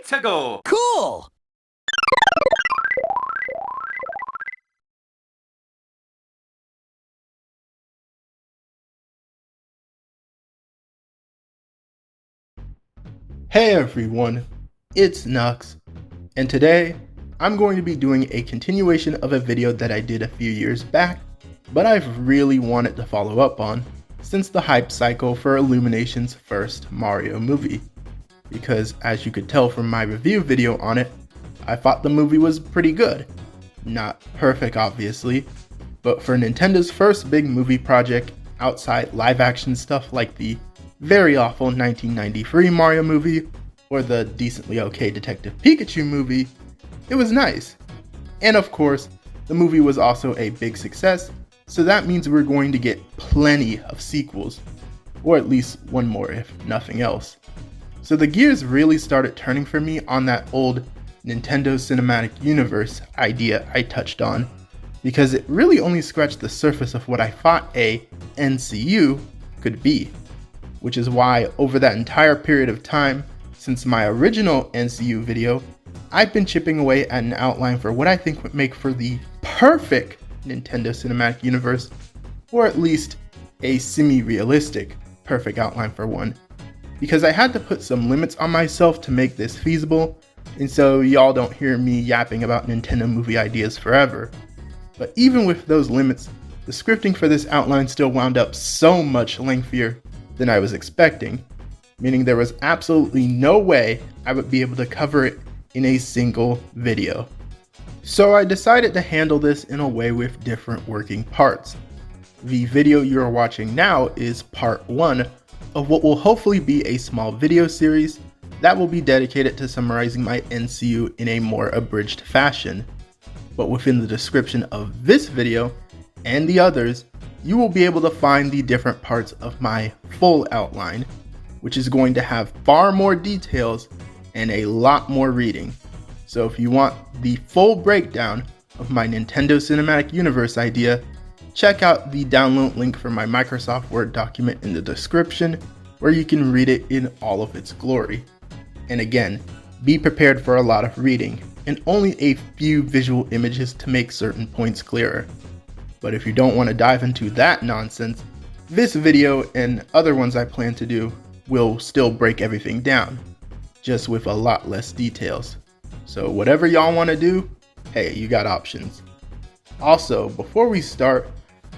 to go. Cool! Hey everyone, it's 𝗏𝗀, and today I'm going to be doing a continuation of a video that I did a few years back, but I've really wanted to follow up on since the hype cycle for Illumination's first Mario movie. Because as you could tell from my review video on it, I thought the movie was pretty good. Not perfect obviously, but for Nintendo's first big movie project outside live action stuff like the very awful 1993 Mario movie, or the decently okay Detective Pikachu movie, it was nice. And of course, the movie was also a big success, so that means we're going to get plenty of sequels, or at least one more if nothing else. So the gears really started turning for me on that old Nintendo Cinematic Universe idea I touched on, because it really only scratched the surface of what I thought a NCU could be. Which is why over that entire period of time since my original NCU video, I've been chipping away at an outline for what I think would make for the perfect Nintendo Cinematic Universe, or at least a semi-realistic perfect outline for one, because I had to put some limits on myself to make this feasible, and so y'all don't hear me yapping about Nintendo movie ideas forever. But even with those limits, the scripting for this outline still wound up so much lengthier than I was expecting, meaning there was absolutely no way I would be able to cover it in a single video. So I decided to handle this in a way with different working parts. The video you're watching now is part 1 of what will hopefully be a small video series that will be dedicated to summarizing my NCU in a more abridged fashion. But within the description of this video and the others, you will be able to find the different parts of my full outline, which is going to have far more details and a lot more reading. So if you want the full breakdown of my Nintendo Cinematic Universe idea, check out the download link for my Microsoft Word document in the description, where you can read it in all of its glory. And again, be prepared for a lot of reading, and only a few visual images to make certain points clearer. But if you don't want to dive into that nonsense, this video and other ones I plan to do will still break everything down, just with a lot less details. So whatever y'all want to do, hey, you got options. Also, before we start,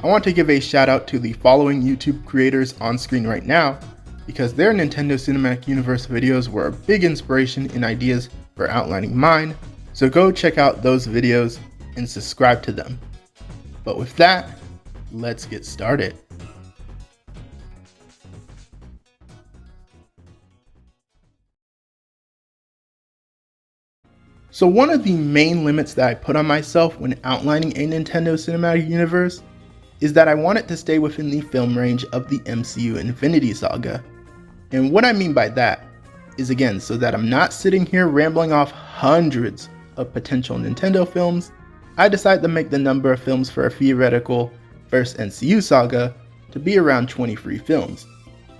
I want to give a shout out to the following YouTube creators on screen right now, because their Nintendo Cinematic Universe videos were a big inspiration in ideas for outlining mine, so go check out those videos and subscribe to them. But with that, let's get started. So one of the main limits that I put on myself when outlining a Nintendo Cinematic Universe is that I want it to stay within the film range of the MCU Infinity Saga. And what I mean by that is, again, so that I'm not sitting here rambling off hundreds of potential Nintendo films, I decided to make the number of films for a theoretical first NCU saga to be around 23 films,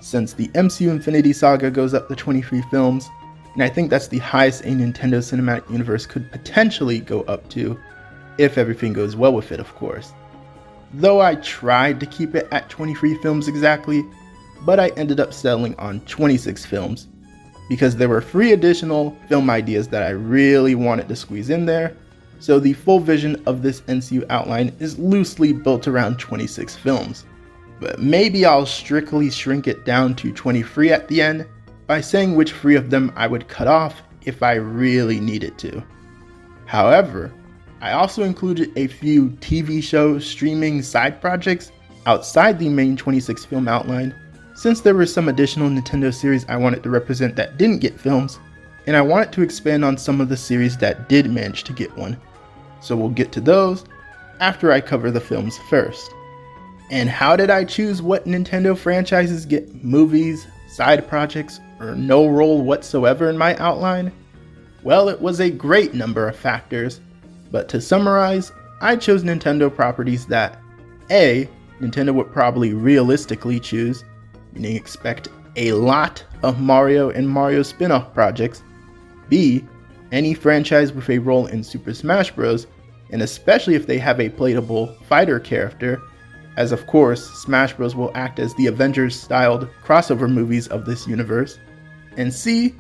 since the MCU Infinity Saga goes up to 23 films, and I think that's the highest a Nintendo Cinematic Universe could potentially go up to, if everything goes well with it, of course. Though I tried to keep it at 23 films exactly, but I ended up settling on 26 films, because there were 3 additional film ideas that I really wanted to squeeze in there. So the full vision of this NCU outline is loosely built around 26 films, but maybe I'll strictly shrink it down to 23 at the end by saying which 3 of them I would cut off if I really needed to. However, I also included a few TV show streaming side projects outside the main 26 film outline, since there were some additional Nintendo series I wanted to represent that didn't get films, and I wanted to expand on some of the series that did manage to get one. So we'll get to those after I cover the films first. And how did I choose what Nintendo franchises get movies, side projects, or no role whatsoever in my outline? Well, it was a great number of factors, but to summarize, I chose Nintendo properties that A, Nintendo would probably realistically choose, meaning expect a lot of Mario and Mario spin-off projects, B, any franchise with a role in Super Smash Bros., and especially if they have a playable fighter character, as of course Smash Bros. Will act as the Avengers-styled crossover movies of this universe. And C,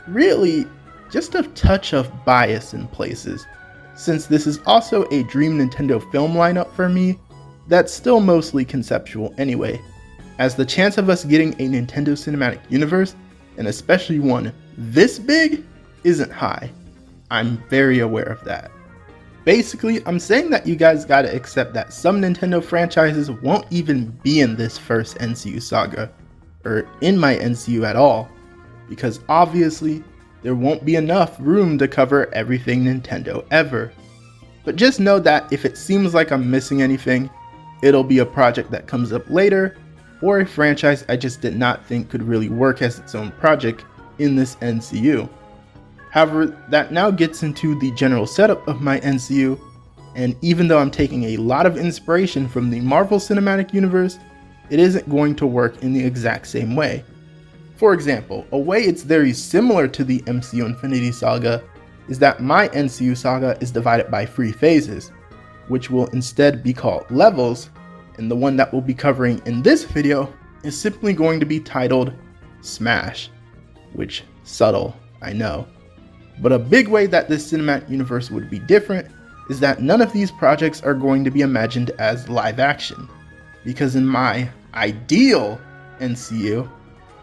really just a touch of bias in places, since this is also a dream Nintendo film lineup for me that's still mostly conceptual anyway, as the chance of us getting a Nintendo Cinematic Universe, and especially one this big, isn't high. I'm very aware of that. Basically, I'm saying that you guys gotta accept that some Nintendo franchises won't even be in this first NCU saga, or in my NCU at all, because obviously there won't be enough room to cover everything Nintendo ever. But just know that if it seems like I'm missing anything, it'll be a project that comes up later, or a franchise I just did not think could really work as its own project in this NCU. However, that now gets into the general setup of my NCU, and even though I'm taking a lot of inspiration from the Marvel Cinematic Universe, it isn't going to work in the exact same way. For example, a way it's very similar to the MCU Infinity Saga is that my NCU saga is divided by 3 phases, which will instead be called levels, and the one that we'll be covering in this video is simply going to be titled Smash, which subtle, I know. But a big way that this cinematic universe would be different is that none of these projects are going to be imagined as live action, because in my ideal NCU,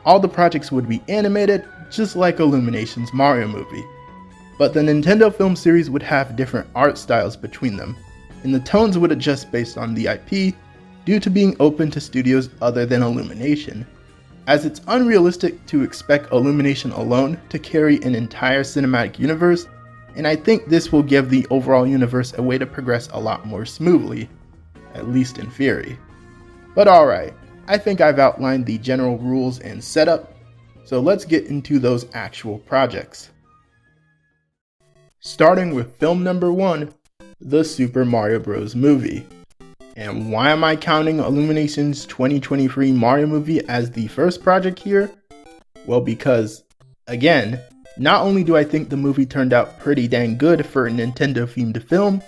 all the projects would be animated just like Illumination's Mario movie. But the Nintendo film series would have different art styles between them, and the tones would adjust based on the IP due to being open to studios other than Illumination, as it's unrealistic to expect Illumination alone to carry an entire cinematic universe, and I think this will give the overall universe a way to progress a lot more smoothly, at least in theory. But alright, I think I've outlined the general rules and setup, so let's get into those actual projects. Starting with film number 1, the Super Mario Bros. Movie. And why am I counting Illumination's 2023 Mario movie as the first project here? Well, because, again, not only do I think the movie turned out pretty dang good for a Nintendo-themed film,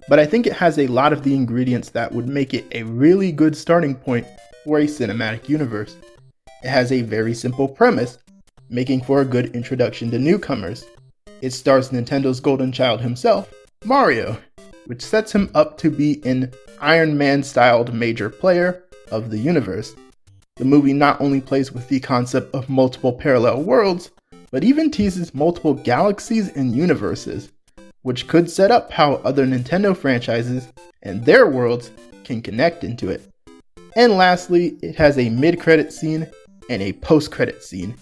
but I think it has a lot of the ingredients that would make it a really good starting point for a cinematic universe. It has a very simple premise, making for a good introduction to newcomers. It stars Nintendo's golden child himself, Mario, which sets him up to be an Iron Man-styled major player of the universe. The movie not only plays with the concept of multiple parallel worlds, but even teases multiple galaxies and universes, which could set up how other Nintendo franchises and their worlds can connect into it. And lastly, it has a mid-credit scene and a post-credit scene,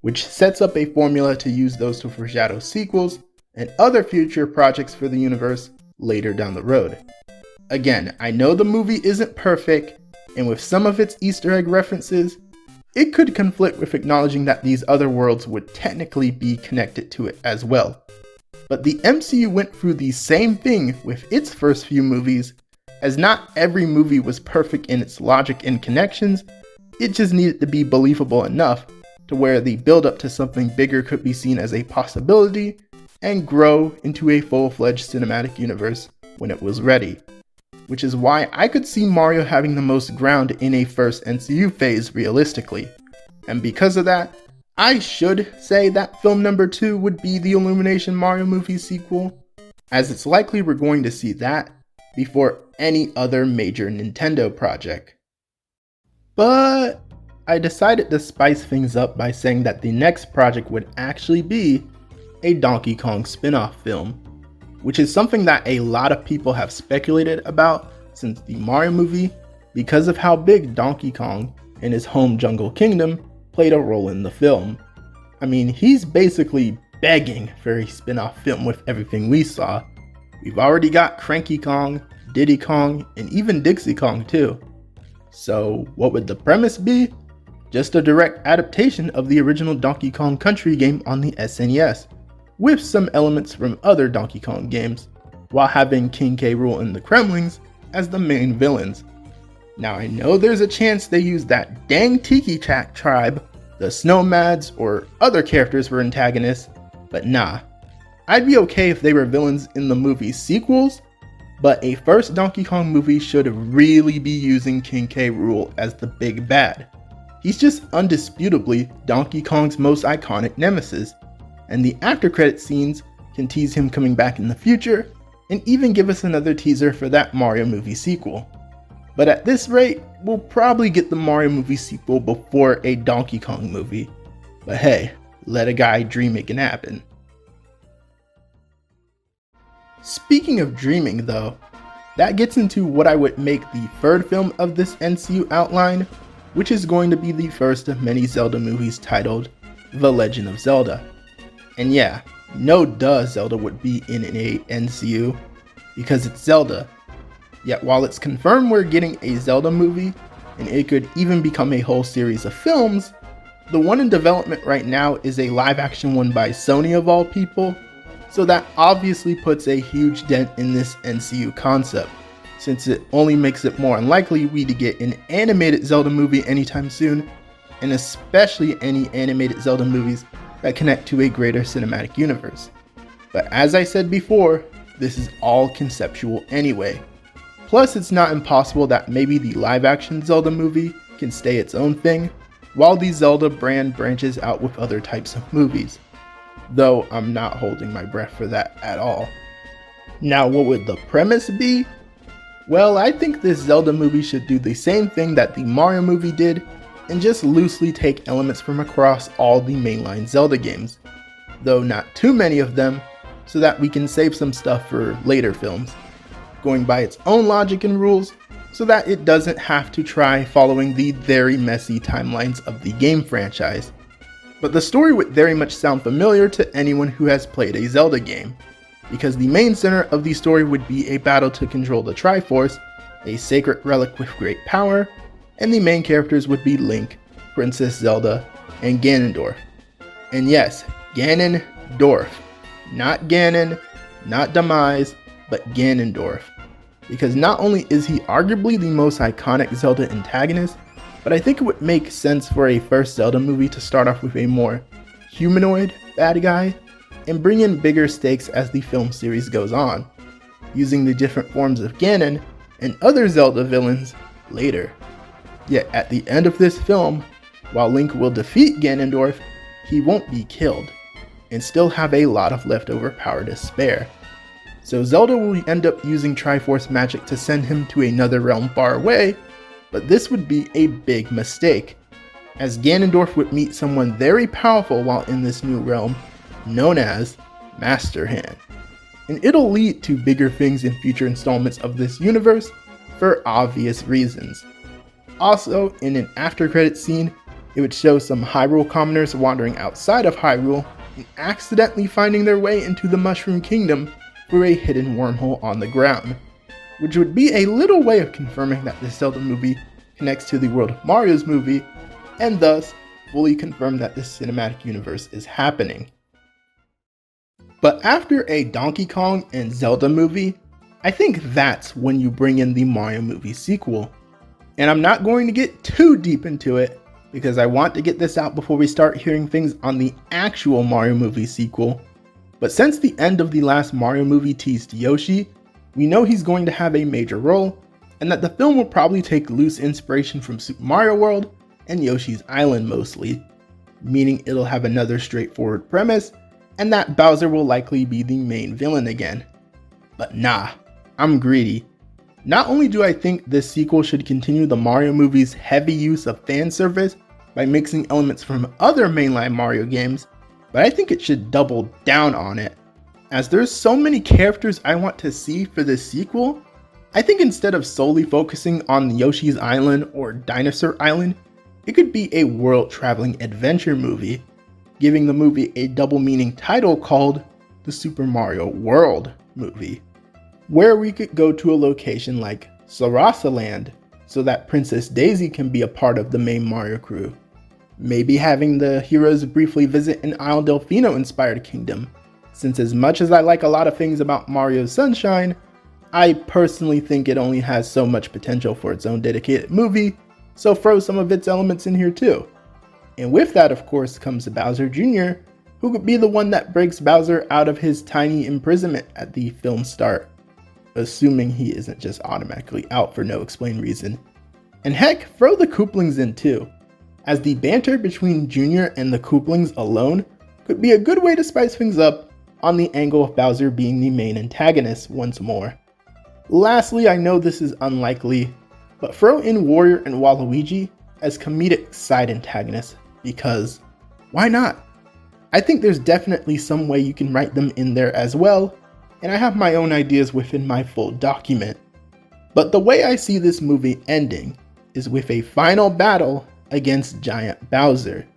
which sets up a formula to use those to foreshadow sequels and other future projects for the universe later down the road. Again, I know the movie isn't perfect, and with some of its Easter egg references, it could conflict with acknowledging that these other worlds would technically be connected to it as well. But the MCU went through the same thing with its first few movies, as not every movie was perfect in its logic and connections, it just needed to be believable enough to where the build-up to something bigger could be seen as a possibility and grow into a full-fledged cinematic universe when it was ready. Which is why I could see Mario having the most ground in a first NCU phase realistically. And because of that, I should say that film number 2 would be the Illumination Mario movie sequel, as it's likely we're going to see that before any other major Nintendo project. But I decided to spice things up by saying that the next project would actually be a Donkey Kong spin-off film, which is something that a lot of people have speculated about since the Mario movie because of how big Donkey Kong and his home Jungle Kingdom played a role in the film. I mean, he's basically begging for a spin-off film with everything we saw. We've already got Cranky Kong, Diddy Kong, and even Dixie Kong too. So what would the premise be? Just a direct adaptation of the original Donkey Kong Country game on the SNES, with some elements from other Donkey Kong games, while having King K. Rool and the Kremlings as the main villains. Now I know there's a chance they use that dang Tiki Tribe, the Snowmads, or other characters for antagonists, But nah, I'd be okay if they were villains in the movie sequels, but a first Donkey Kong movie should really be using King K. Rool as the big bad. He's just undisputably Donkey Kong's most iconic nemesis, and the after credit scenes can tease him coming back in the future, and even give us another teaser for that Mario movie sequel. But at this rate, we'll probably get the Mario movie sequel before a Donkey Kong movie. But hey, let a guy dream, it can happen. Speaking of dreaming though, that gets into what I would make the third film of this NCU outline, which is going to be the first of many Zelda movies titled The Legend of Zelda. And yeah, no duh Zelda would be in a NCU, because it's Zelda. Yet while it's confirmed we're getting a Zelda movie, and it could even become a whole series of films, the one in development right now is a live action one by Sony of all people, so that obviously puts a huge dent in this NCU concept, since it only makes it more unlikely we to get an animated Zelda movie anytime soon, and especially any animated Zelda movies that connect to a greater cinematic universe. But as I said before, this is all conceptual anyway. Plus, it's not impossible that maybe the live-action Zelda movie can stay its own thing, while the Zelda brand branches out with other types of movies. Though I'm not holding my breath for that at all. Now, what would the premise be? Well, I think this Zelda movie should do the same thing that the Mario movie did, and just loosely take elements from across all the mainline Zelda games. Though not too many of them, so that we can save some stuff for later films, going by its own logic and rules, so that it doesn't have to try following the very messy timelines of the game franchise. But the story would very much sound familiar to anyone who has played a Zelda game, because the main center of the story would be a battle to control the Triforce, a sacred relic with great power, and the main characters would be Link, Princess Zelda, and Ganondorf. And yes, Ganondorf. Not Ganon, not Demise, but Ganondorf. Because not only is he arguably the most iconic Zelda antagonist, but I think it would make sense for a first Zelda movie to start off with a more humanoid bad guy, and bring in bigger stakes as the film series goes on, using the different forms of Ganon and other Zelda villains later. Yet at the end of this film, while Link will defeat Ganondorf, he won't be killed, and still have a lot of leftover power to spare. So Zelda will end up using Triforce magic to send him to another realm far away, but this would be a big mistake, as Ganondorf would meet someone very powerful while in this new realm, known as Master Hand. And it'll lead to bigger things in future installments of this universe, for obvious reasons. Also, in an after credit scene, it would show some Hyrule commoners wandering outside of Hyrule and accidentally finding their way into the Mushroom Kingdom through a hidden wormhole on the ground, which would be a little way of confirming that this Zelda movie connects to the world of Mario's movie, and thus fully confirm that this cinematic universe is happening. But after a Donkey Kong and Zelda movie, I think that's when you bring in the Mario movie sequel. And I'm not going to get too deep into it, because I want to get this out before we start hearing things on the actual Mario movie sequel. But since the end of the last Mario movie teased Yoshi, we know he's going to have a major role, and that the film will probably take loose inspiration from Super Mario World and Yoshi's Island mostly, meaning it'll have another straightforward premise, and that Bowser will likely be the main villain again. But nah, I'm greedy. Not only do I think this sequel should continue the Mario movie's heavy use of fan service by mixing elements from other mainline Mario games, but I think it should double down on it. As there's so many characters I want to see for this sequel, I think instead of solely focusing on Yoshi's Island or Dinosaur Island, it could be a world-traveling adventure movie, giving the movie a double meaning title called the Super Mario World movie, where we could go to a location like Sarasaland so that Princess Daisy can be a part of the main Mario crew. Maybe having the heroes briefly visit an Isle Delfino inspired kingdom, since as much as I like a lot of things about Mario's Sunshine, I personally think it only has so much potential for its own dedicated movie, so throw some of its elements in here too. And with that of course comes Bowser Jr., who could be the one that breaks Bowser out of his tiny imprisonment at the film's start, assuming he isn't just automatically out for no explained reason. And heck, throw the Koopalings in too, as the banter between Junior and the Koopalings alone could be a good way to spice things up on the angle of Bowser being the main antagonist once more. Lastly, I know this is unlikely, but throw in Warrior and Waluigi as comedic side antagonists, because why not? I think there's definitely some way you can write them in there as well, and I have my own ideas within my full document. But the way I see this movie ending is with a final battle against Giant Bowser.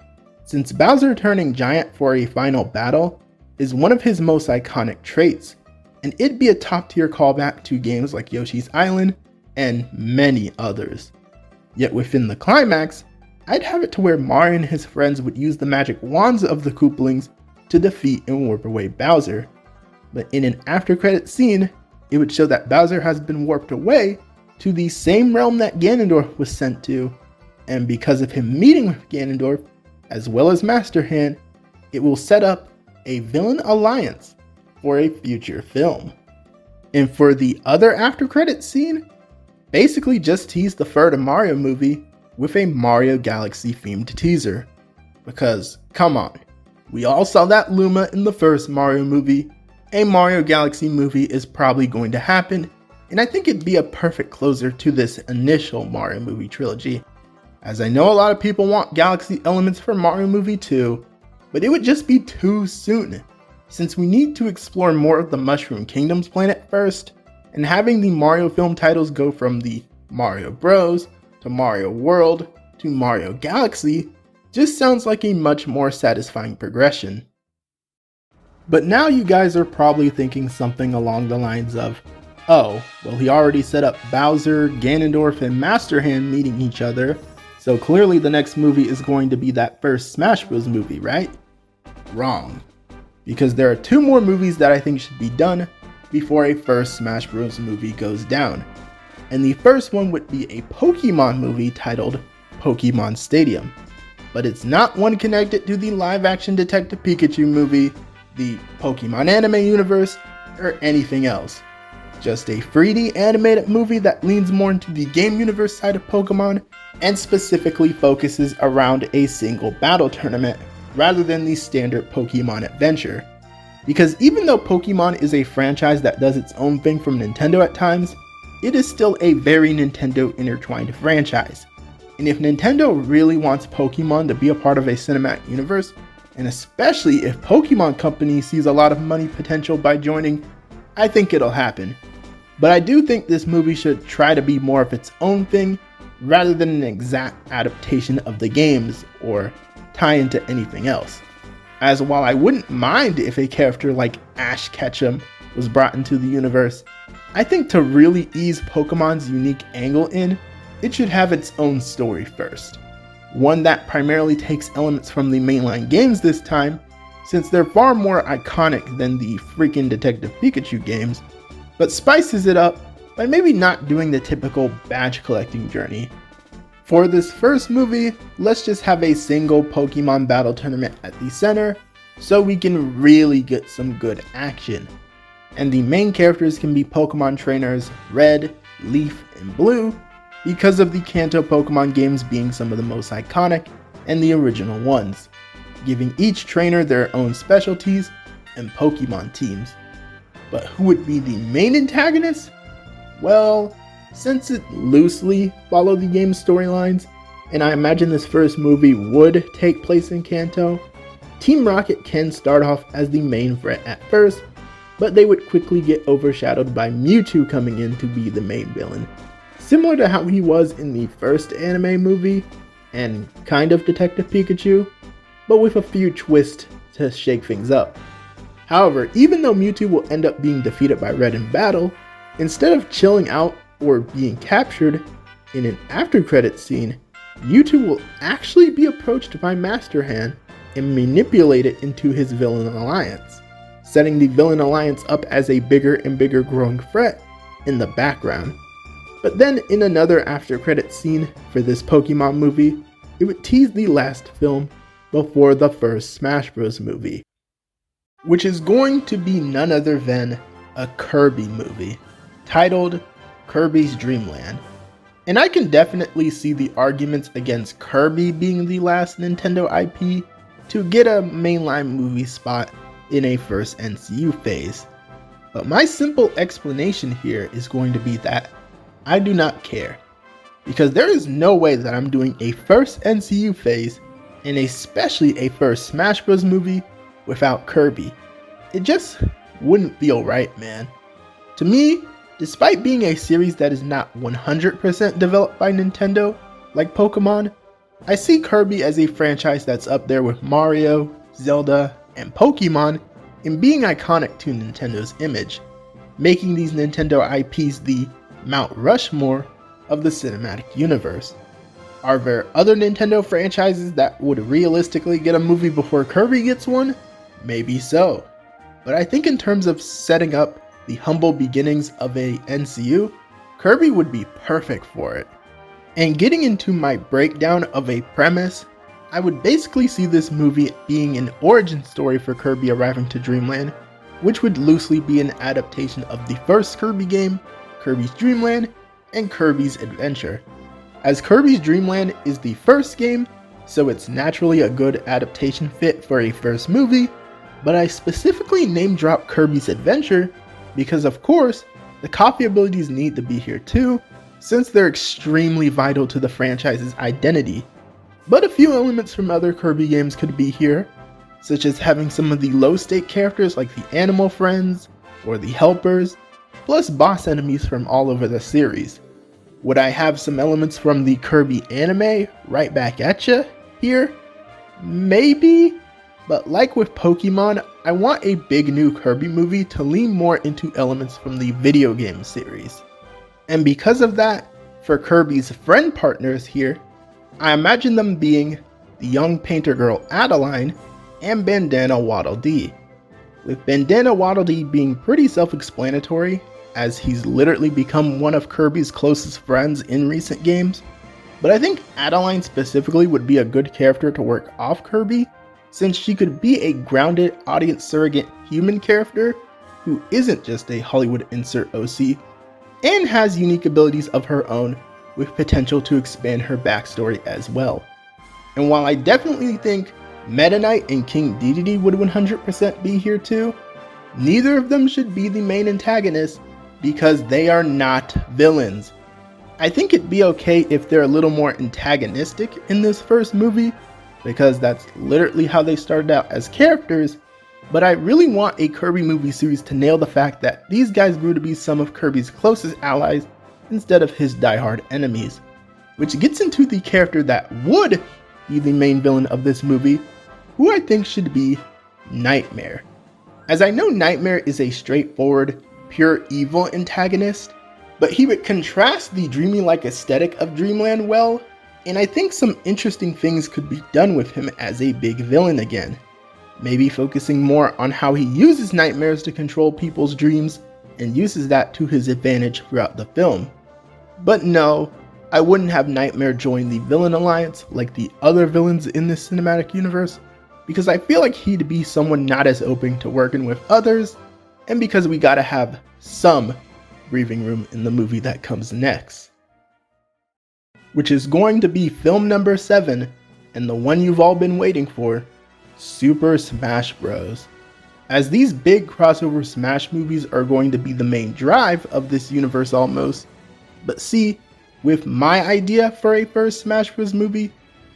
Since Bowser turning giant for a final battle is one of his most iconic traits, and it'd be a top tier callback to games like Yoshi's Island and many others. Yet within the climax, I'd have it to where Mario and his friends would use the magic wands of the Koopalings to defeat and warp away Bowser. But in an after credits scene, it would show that Bowser has been warped away to the same realm that Ganondorf was sent to, and because of him meeting with Ganondorf, as well as Master Hand, it will set up a villain alliance for a future film. And for the other after credits scene, basically just tease the third Mario movie with a Mario Galaxy themed teaser. Because, come on, we all saw that Luma in the first Mario movie. A Mario Galaxy movie is probably going to happen, and I think it'd be a perfect closer to this initial Mario movie trilogy. As I know a lot of people want Galaxy elements for Mario movie 2, but it would just be too soon, since we need to explore more of the Mushroom Kingdom's planet first, and having the Mario film titles go from the Mario Bros. To Mario World to Mario Galaxy just sounds like a much more satisfying progression. But now you guys are probably thinking something along the lines of, oh, well he already set up Bowser, Ganondorf, and Master Hand meeting each other, so clearly the next movie is going to be that first Smash Bros. Movie, right? Wrong. Because there are 2 more movies that I think should be done before a first Smash Bros. Movie goes down. And the first one would be a Pokemon movie titled Pokemon Stadium. But it's not one connected to the live-action Detective Pikachu movie, the Pokemon anime universe, or anything else. Just a 3D animated movie that leans more into the game universe side of Pokemon and specifically focuses around a single battle tournament rather than the standard Pokemon adventure. Because even though Pokemon is a franchise that does its own thing from Nintendo at times, it is still a very Nintendo intertwined franchise. And if Nintendo really wants Pokemon to be a part of a cinematic universe, and especially if Pokemon Company sees a lot of money potential by joining, I think it'll happen. But I do think this movie should try to be more of its own thing, rather than an exact adaptation of the games or tie into anything else. As while I wouldn't mind if a character like 𝗙𝗚 𝗏𝗄𝗻 was brought into the universe, I think to really ease Pokemon's unique angle in, it should have its own story first. One that primarily takes elements from the mainline games this time, since they're far more iconic than the freaking Detective Pikachu games, but spices it up by maybe not doing the typical badge collecting journey. For this first movie, let's just have a single Pokemon battle tournament at the center, so we can really get some good action. And the main characters can be Pokemon trainers Red, Leaf, and Blue, because of the Kanto Pokemon games being some of the most iconic and the original ones, giving each trainer their own specialties and Pokemon teams. But who would be the main antagonist? Well, since it loosely followed the game's storylines, and I imagine this first movie would take place in Kanto, Team Rocket can start off as the main threat at first, but they would quickly get overshadowed by Mewtwo coming in to be the main villain. Similar to how he was in the first anime movie, and kind of Detective Pikachu, but with a few twists to shake things up. However, even though Mewtwo will end up being defeated by Red in battle, instead of chilling out or being captured, in an after credits scene, Mewtwo will actually be approached by Master Hand and manipulated into his villain alliance, setting the villain alliance up as a bigger and bigger growing threat in the background. But then in another after credits scene for this Pokemon movie, it would tease the last film before the first Smash Bros. Movie. which is going to be none other than a Kirby movie titled Kirby's Dream Land. And I can definitely see the arguments against Kirby being the last Nintendo IP to get a mainline movie spot in a first NCU phase. But my simple explanation here is going to be that I do not care, because there is no way that I'm doing a first NCU phase, and especially a first Smash Bros movie, without Kirby. It just wouldn't feel right, man. To me, despite being a series that is not 100% developed by Nintendo, like Pokémon, I see Kirby as a franchise that's up there with Mario, Zelda, and Pokémon in being iconic to Nintendo's image, making these Nintendo IPs the Mount Rushmore of the cinematic universe. Are there other Nintendo franchises that would realistically get a movie before Kirby gets one? Maybe so. But I think in terms of setting up the humble beginnings of a NCU, Kirby would be perfect for it. And getting into my breakdown of a premise, I would basically see this movie being an origin story for Kirby arriving to Dreamland, which would loosely be an adaptation of the first Kirby game, Kirby's Dream Land, and Kirby's Adventure. As Kirby's Dream Land is the first game, so it's naturally a good adaptation fit for a first movie, but I specifically name drop Kirby's Adventure because of course, the coffee abilities need to be here too, since they're extremely vital to the franchise's identity. But a few elements from other Kirby games could be here, such as having some of the low-stake characters like the animal friends or the helpers, plus boss enemies from all over the series. Would I have some elements from the Kirby anime right back at ya here? Maybe, but like with Pokemon, I want a big new Kirby movie to lean more into elements from the video game series. And because of that, for Kirby's friend partners here, I imagine them being the young painter girl Adeline and Bandana Waddle Dee, with Bandana Waddle Dee being pretty self-explanatory, as he's literally become one of Kirby's closest friends in recent games. But I think Adeline specifically would be a good character to work off Kirby, since she could be a grounded audience surrogate human character who isn't just a Hollywood insert OC, and has unique abilities of her own with potential to expand her backstory as well. And while I definitely think Meta Knight and King Dedede would 100% be here too, neither of them should be the main antagonists because they are not villains. I think it'd be okay if they're a little more antagonistic in this first movie, because that's literally how they started out as characters, but I really want a Kirby movie series to nail the fact that these guys grew to be some of Kirby's closest allies instead of his diehard enemies, which gets into the character that would be the main villain of this movie, who I think should be Nightmare. As I know Nightmare is a straightforward, pure evil antagonist, but he would contrast the dreamy-like aesthetic of Dreamland well, and I think some interesting things could be done with him as a big villain again. Maybe focusing more on how he uses nightmares to control people's dreams and uses that to his advantage throughout the film. But no, I wouldn't have Nightmare join the villain alliance like the other villains in this cinematic universe, because I feel like he'd be someone not as open to working with others, and because we gotta have some breathing room in the movie that comes next, which is going to be film number 7, and the one you've all been waiting for, Super Smash Bros. As these big crossover Smash movies are going to be the main drive of this universe almost, but see, with my idea for a first Smash Bros. Movie,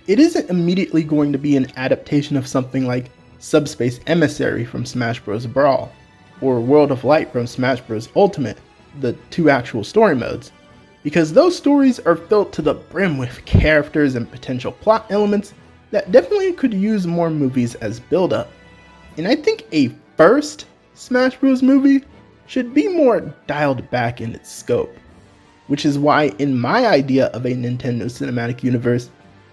it isn't immediately going to be an adaptation of something like Subspace Emissary from Smash Bros. Brawl, or World of Light from Smash Bros. Ultimate, the two actual story modes, because those stories are filled to the brim with characters and potential plot elements that definitely could use more movies as build-up. And I think a first Smash Bros. Movie should be more dialed back in its scope, which is why in my idea of a Nintendo Cinematic Universe,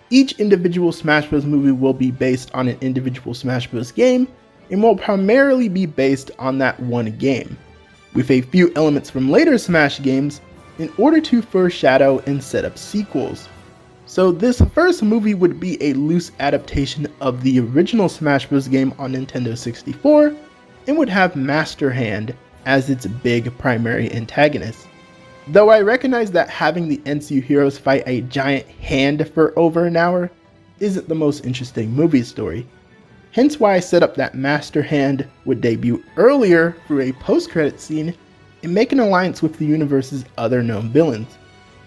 each individual Smash Bros. Movie will be based on an individual Smash Bros. Game, and will primarily be based on that one game, with a few elements from later Smash games in order to foreshadow and set up sequels. So this first movie would be a loose adaptation of the original Smash Bros. Game on Nintendo 64, and would have Master Hand as its big primary antagonist. Though I recognize that having the NCU heroes fight a giant hand for over an hour isn't the most interesting movie story, hence why I set up that Master Hand would debut earlier through a post-credit scene and make an alliance with the universe's other known villains,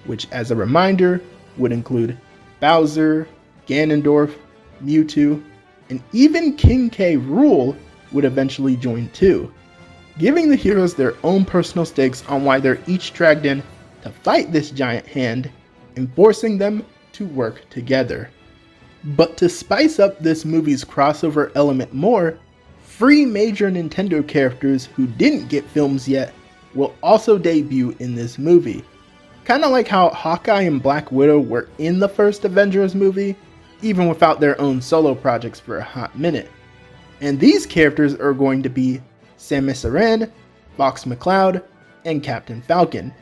which as a reminder would include Bowser, Ganondorf, Mewtwo, and even King K. Rool would eventually join too, giving the heroes their own personal stakes on why they're each dragged in to fight this giant hand and forcing them to work together. But to spice up this movie's crossover element more, 3 major Nintendo characters who didn't get films yet will also debut in this movie. Kinda like how Hawkeye and Black Widow were in the first Avengers movie, even without their own solo projects for a hot minute. And these characters are going to be Samus Aran, Fox McCloud, and Captain Falcon,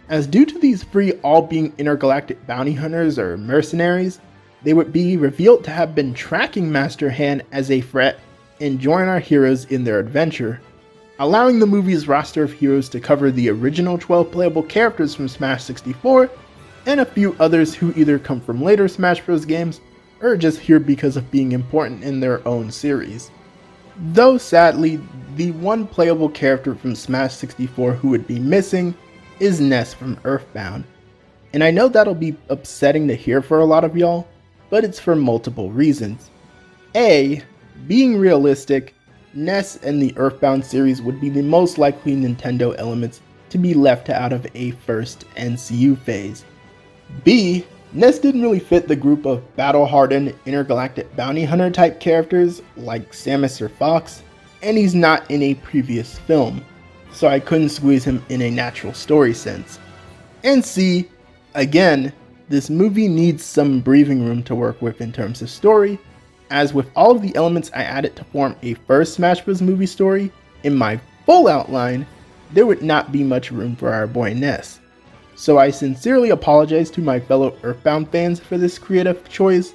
as due to these 3 all being intergalactic bounty hunters or mercenaries, they would be revealed to have been tracking Master Hand as a threat and join our heroes in their adventure, allowing the movie's roster of heroes to cover the original 12 playable characters from Smash 64 and a few others who either come from later Smash Bros. Games or just here because of being important in their own series. Though sadly, the one playable character from Smash 64 who would be missing is Ness from Earthbound. And I know that'll be upsetting to hear for a lot of y'all, but it's for multiple reasons. A, being realistic, Ness and the Earthbound series would be the most likely Nintendo elements to be left out of a first NCU phase. B, Ness didn't really fit the group of battle-hardened intergalactic bounty hunter type characters like Samus or Fox, and he's not in a previous film, so I couldn't squeeze him in a natural story sense. And C, again, this movie needs some breathing room to work with in terms of story, as with all of the elements I added to form a first Smash Bros. Movie story, in my full outline, there would not be much room for our boy Ness. So I sincerely apologize to my fellow Earthbound fans for this creative choice,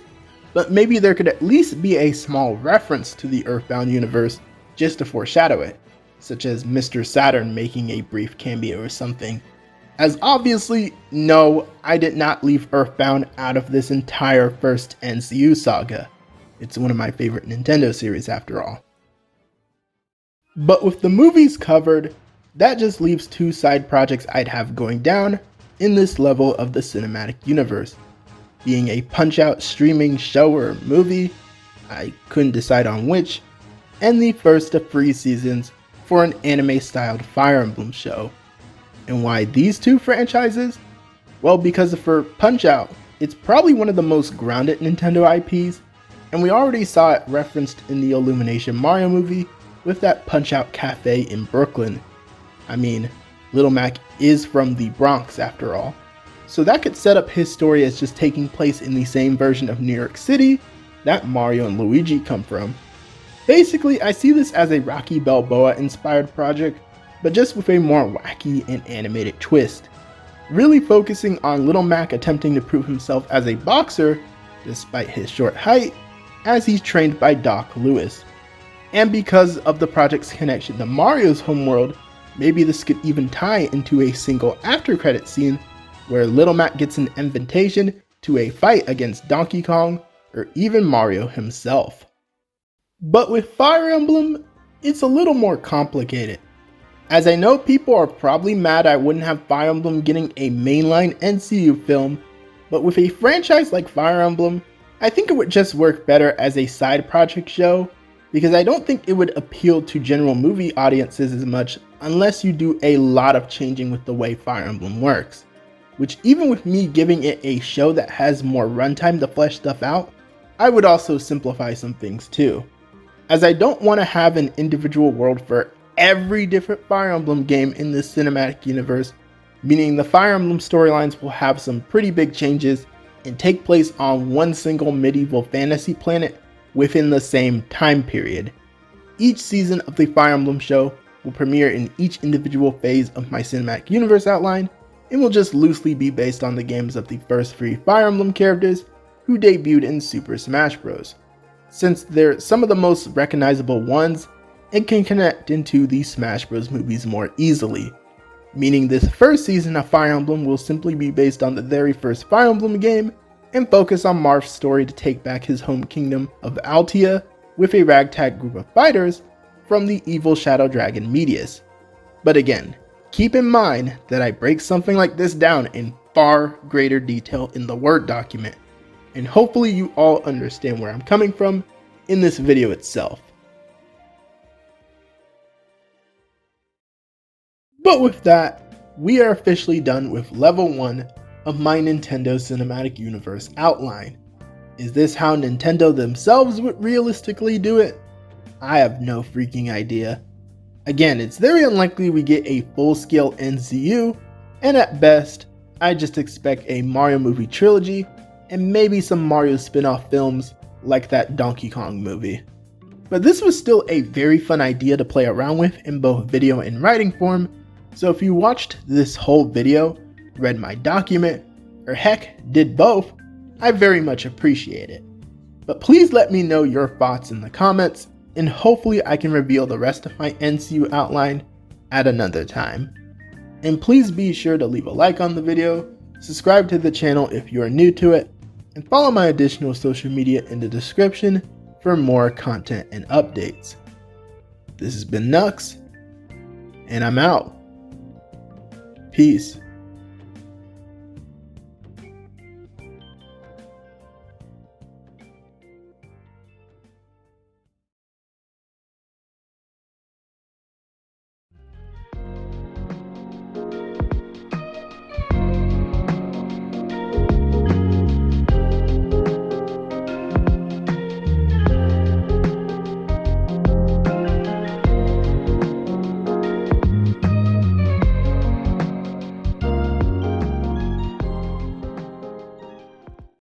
but maybe there could at least be a small reference to the Earthbound universe just to foreshadow it, such as Mr. Saturn making a brief cameo or something. As obviously, no, I did not leave Earthbound out of this entire first NCU saga. It's one of my favorite Nintendo series after all. But with the movies covered, that just leaves 2 side projects I'd have going down in this level of the cinematic universe. Being a Punch-Out streaming show or movie, I couldn't decide on which, and the first of 3 seasons for an anime-styled Fire Emblem show. And why these 2 franchises? Well, because for Punch-Out, it's probably one of the most grounded Nintendo IPs, and we already saw it referenced in the Illumination Mario movie with that Punch-Out cafe in Brooklyn. I mean, Little Mac is from the Bronx after all, so that could set up his story as just taking place in the same version of New York City that Mario and Luigi come from. Basically, I see this as a Rocky Balboa inspired project, but just with a more wacky and animated twist, really focusing on Little Mac attempting to prove himself as a boxer, despite his short height, as he's trained by Doc Lewis. And because of the project's connection to Mario's homeworld, maybe this could even tie into a single after credit scene where Little Mac gets an invitation to a fight against Donkey Kong or even Mario himself. But with Fire Emblem, it's a little more complicated. As I know people are probably mad I wouldn't have Fire Emblem getting a mainline NCU film, but with a franchise like Fire Emblem, I think it would just work better as a side project show, because I don't think it would appeal to general movie audiences as much unless you do a lot of changing with the way Fire Emblem works. Which even with me giving it a show that has more runtime to flesh stuff out, I would also simplify some things too. As I don't want to have an individual world for every different Fire Emblem game in this cinematic universe, meaning the Fire Emblem storylines will have some pretty big changes and take place on one single medieval fantasy planet within the same time period. Each season of the Fire Emblem show will premiere in each individual phase of my cinematic universe outline, and will just loosely be based on the games of the first 3 Fire Emblem characters who debuted in Super Smash Bros. Since they're some of the most recognizable ones, and can connect into the Smash Bros. Movies more easily, meaning this first season of Fire Emblem will simply be based on the very first Fire Emblem game and focus on Marth's story to take back his home kingdom of Altea with a ragtag group of fighters from the evil Shadow Dragon Medius. But again, keep in mind that I break something like this down in far greater detail in the Word document, and hopefully you all understand where I'm coming from in this video itself. But with that, we are officially done with level 1 of my Nintendo Cinematic Universe outline. Is this how Nintendo themselves would realistically do it? I have no freaking idea. Again, it's very unlikely we get a full-scale NCU, and at best, I just expect a Mario movie trilogy and maybe some Mario spin-off films like that Donkey Kong movie. But this was still a very fun idea to play around with in both video and writing form, so if you watched this whole video, read my document, or heck, did both, I very much appreciate it. But please let me know your thoughts in the comments, and hopefully I can reveal the rest of my NCU outline at another time. And please be sure to leave a like on the video, subscribe to the channel if you are new to it, and follow my additional social media in the description for more content and updates. This has been 𝗙𝗂𝗃𝗃, and I'm out. Peace.